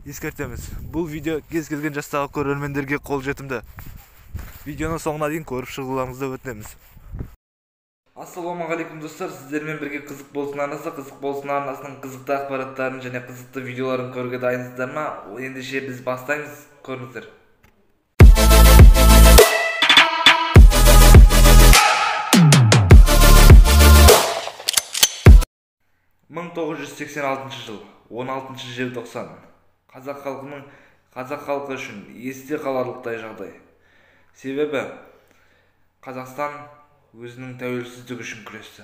ескертеміз. Бұл видео кез келген жастағы көрермендерге қолжетімді. Видеоның соңына дейін көріп шығуларыңызды өтінеміз. Ассалаумағалейкум достар, сіздермен бірге қызық болсын арнасының қызықты ақпараттарын және қызықты видеоларын көруге дайынсыздар ма? Ендеше біз бастаймыз, көріңіздер. жыл 16 желтоқсан қазақ халқы үшін есте қаларлықтай жағдай. Себебі Қазақстан өзінің тәуелсіздігі үшін күресті.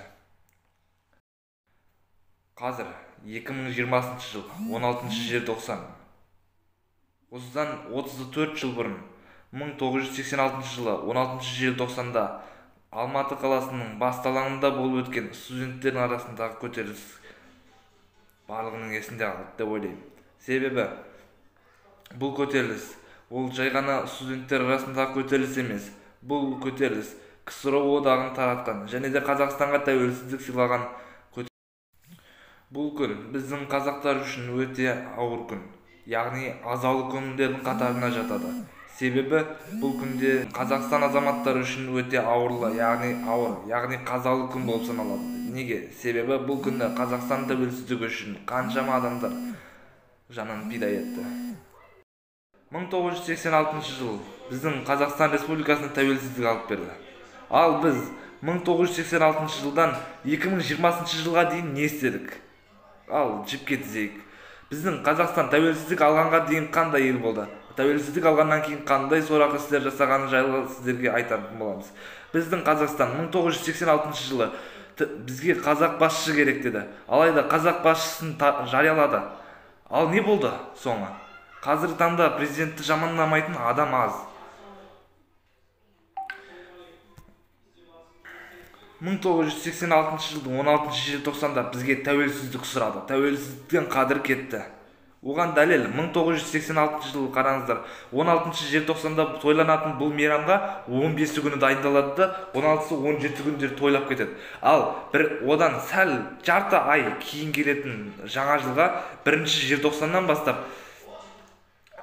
Қазір 2020 жыл 16 желтоқсан. Осыдан 34 жыл бұрын 1986 жылы 16 желтоқсанда Алматы қаласының басты алаңында болып өткен студенттердің арасындағы көтеріліс барлығының есінде қалды деп ойлаймын. Себебі бұл көтеріліс ол жай ғана студенттер арасындағы көтеріліс емес. Бұл көтеріліс КСРО одағын таратқан және де Қазақстанға тәуелсіздік сыйлаған көтеріліс. Бұл күн біздің қазақтар үшін өте ауыр күн, яғни азалы күндердің қатарына жатады. Себебі бұл күнде Қазақстан азаматтары үшін өте яғни қазалы күн болып саналады. Неге? Себебі бұл күнде Қазақстан тәуелсіздігі үшін қаншама адамдар жанын пида етті. 1986 жыл біздің Қазақстан Республикасына тәуелсіздік алып берді. Ал біз 1986 жылдан 2020 жылға дейін не істедік? Ал жіпке тізейік. Біздің Қазақстан тәуелсіздік алғанға дейін қандай ел болды? Тәуелсіздік алғаннан кейін қандай сорақы істер жасағаны жайлы сіздерге айтатын боламыз. Біздің Қазақстан 1986 жылы бізге қазақ басшы керек деді. Алайда қазақ басшысын жариялады. Ал не болды соңы? Қазіргі таңда президентті жамандамайтын адам аз. 1986 жылдың 16 желтоқсанда бізге тәуелсіздік сұрады. Тәуелсіздіктен қадір кетті. Оған дәлел 1986 жылы қараңыздар, 16 желтоқсанда тойланатын бұл мейрамға 15 күні дайындалады да 16-17 күндер тойлап кетеді. Ал одан сәл жарты ай кейін келетін жаңа жылға 1 желтоқсаннан бастап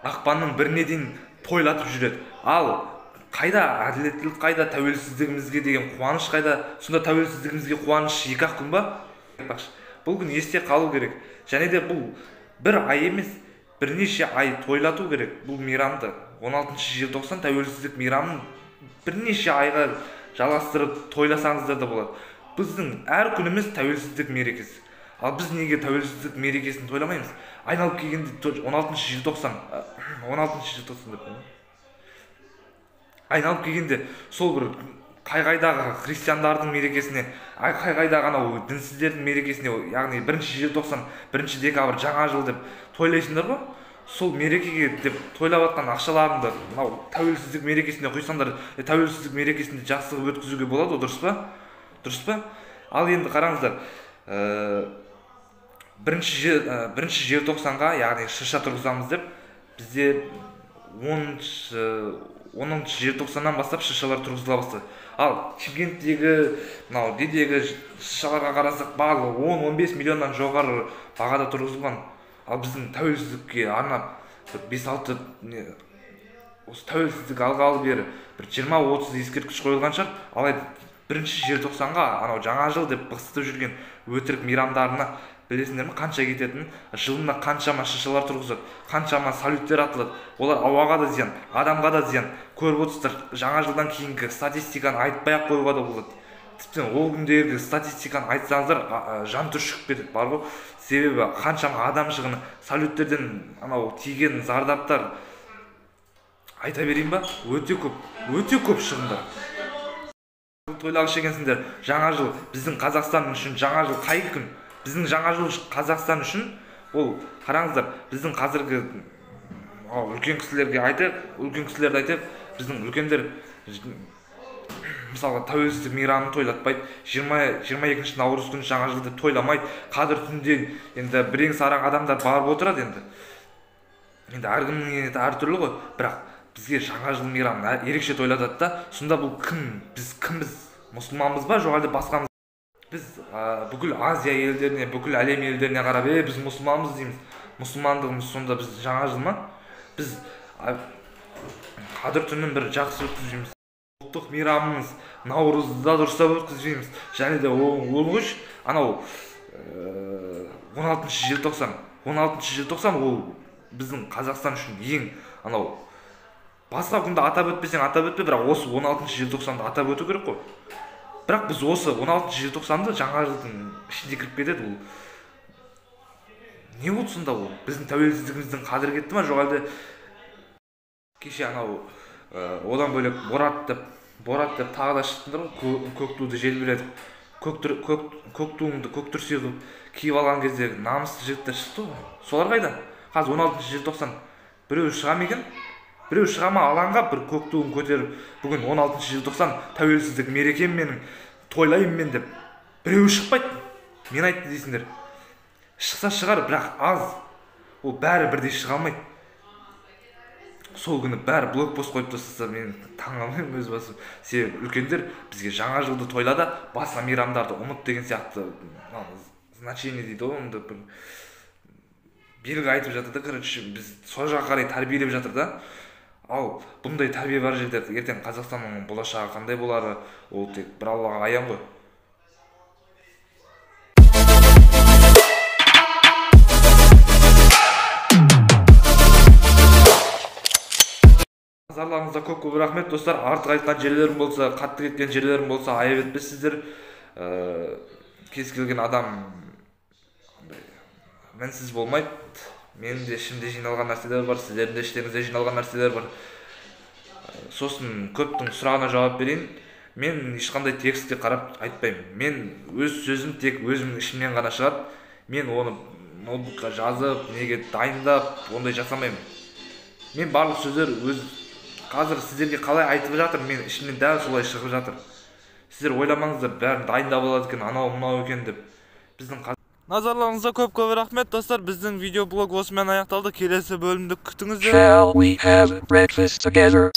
ақпанның 1-іне дейін тойлатып жүреді. Ал қайда әділеттілік, қайда тәуелсіздігімізге деген қуаныш, қайда? Сонда тәуелсіздігімізге қуаныш 2-ақ күн ба? Бұл күн есте қалу керек. Және де бұл бір ай емес, бірнеше ай тойлату керек бұл мейрамды. 16 желтоқсан тәуелсіздік мейрамын бірнеше айға жалғастырып тойласаңыздар да болады. Біздің әр күніміз тәуелсіздік мерекесі. Ал біз неге тәуелсіздік мерекесін тойламаймыз? Айналып келгенде 16 желтоқсан деп айналып келгенде сол бір қай-қайдағы христиандардың мерекесіне, қай-қайдағы анау дінсіздердің мерекесіне, яғни 1 желтоқсан, 1 декабрь жаңа жыл деп тойлайсыңдар ғой? Сол мерекеге деп тойлап жатқан ақшаларыңды мынау тәуелсіздік мерекесіне құйсаңдар, тәуелсіздік мерекесінде жақсы өткізуге болады, дұрыс па? Дұрыс па? Ал енді қараңыздар, 1 желтоқсанға, яғни шырша тұрғызамыз деп, бізде 10 желтоқсаннан бастап шыршалар тұрғызыла бастады. Ал Шымкенттегі, Дедегі шыршаларға қарасақ, барлығы 10-15 миллионнан жоғары бағада тұрғызылған. Ал біздің тәуелсіздікке арнап 5-6 осы тәуелсіздік алғалы бері 20-30 ескерткіш қойылған шығар. Алайда 1 желтоқсанға анау жаңа жыл деп бықсытып жүрген өтірік мейрамдарына білесіңдер ме қанша кететінін? Жылына қаншама шыршалар тұрғызады, қаншама салюттер атылады. Олар ауаға да зиян, адамға да зиян. Көріп отырсыздар, жаңа жылдан кейінгі статистиканы айтпай-ақ қоюға да болады. Тіптен ол күндегі статистиканы айтсаңыздар, жан түршігіп кетеді, бар ғой. Себебі қаншама адам шығыны, салюттерден анау тиген зардаптар, айта берейін ба? Өте көп шығындар. Тойлағыш екенсіңдер, жаңа жыл біздің Қазақстан үшін жаңа жыл қай күн? Біздің жаңа жыл Қазақстан үшін ол, қараңыздар, біздің қазіргі үлкен кісілерді айтайық, біздің үлкендер мысалға тәуелсіздік мейрамын тойлатпайды, 22 наурыз күні жаңа жылды тойламайды, қадір түнде енді бірең-сараң адамдар барып отырады енді. Енді әркімнің ниеті әртүрлі ғой, бірақ бізге жаңа жыл мейрамын ерекше тойлатады да, сонда бұл кім? Біз кімбіз? Мұсылманбыз ба, жоқ әлде басқамыз? Біз бүкіл Азия елдеріне, бүкіл әлем елдеріне қарап, біз мұсылманбыз дейміз. мұсылмандығымыз сонда біз жаңа жыл ма біз қадір түнін бір жақсы өткізбейміз. Ұлттық мейрамымыз наурызда дұрыстап өткізбейміз. Және де ол үш анау 16 желтоқсан ол біздің Қазақстан үшін ең анау басқа күнді атап өтпесең атап өтпе, бірақ осы 16 желтоқсанды атап өту керек қой. Бірақ біз осы 16 желтоқсанды жаңа жылдың ішінде кіріп кетеді. Ол не болды сонда? Ол біздің тәуелсіздігіміздің қадірі кетті ма, жоқ әлде кеше анау одан бөлек борат деп тағы да шықтыңдар ғой, көк туды желбіретіп, көк туыңды көк түрсе қылып киіп алған кезде намысты жігіттер шықты ғой. Солар қайда? Қазір 16 желтоқсан біреу шыға ма екен? Біреу шыға ма алаңға бір көк туын көтеріп, бүгін 16 желтоқсан тәуелсіздік мерекем менің, тойлаймын мен деп. Біреу шықпайды. Мен айтты дейсіңдер. Шықса шығар, бірақ аз. Ол бәрі бірдей шыға алмайды. Сол күні бәрі блокпост қойып тастаса, мен таңғалмаймын өз басым. Себебі үлкендер бізге жаңа жылды тойлада, басқа мейрамдарды ұмыт деген сияқты значение дейді ғой, онда бір белгі айтып жатыр да, короче, біз сол жаққа қарай тәрбиелеп жатыр да. Ал бұндай тәрбие бар жерде ертең Қазақстанның болашағы қандай болары, ол тек бір Аллаға аян ғой. Назарларыңызға көп рахмет достар. Артық айтқан жерлерім болса, қатты кеткен жерлерім болса, аяп етпесіздер. Кез келген адам мінсіз болмайды. Менің де ішімде жиналған нәрселер бар, сіздердің де іштеріңізде жиналған нәрселер бар. Сосын көптің сұрағына жауап берейін. Мен ешқандай текстке қарап айтпаймын. Мен өз сөзім тек өзімнің ішімнен ғана шығады. Мен оны ноутбукқа жазып, неге дайындап, ондай жасамаймын. Мен барлық сөздер қазір сіздерге қалай айтып жатыр, мен ішімнен дәл солай шығып жатыр. Сіздер ойламаңыздар, бәрін дайындап алады екен, анау мынау екен деп. Назарларыңызға көп рахмет достар. Біздің видеоблог осымен аяқталды. Келесі бөлімді күтіңіздер. Shall we have breakfast together?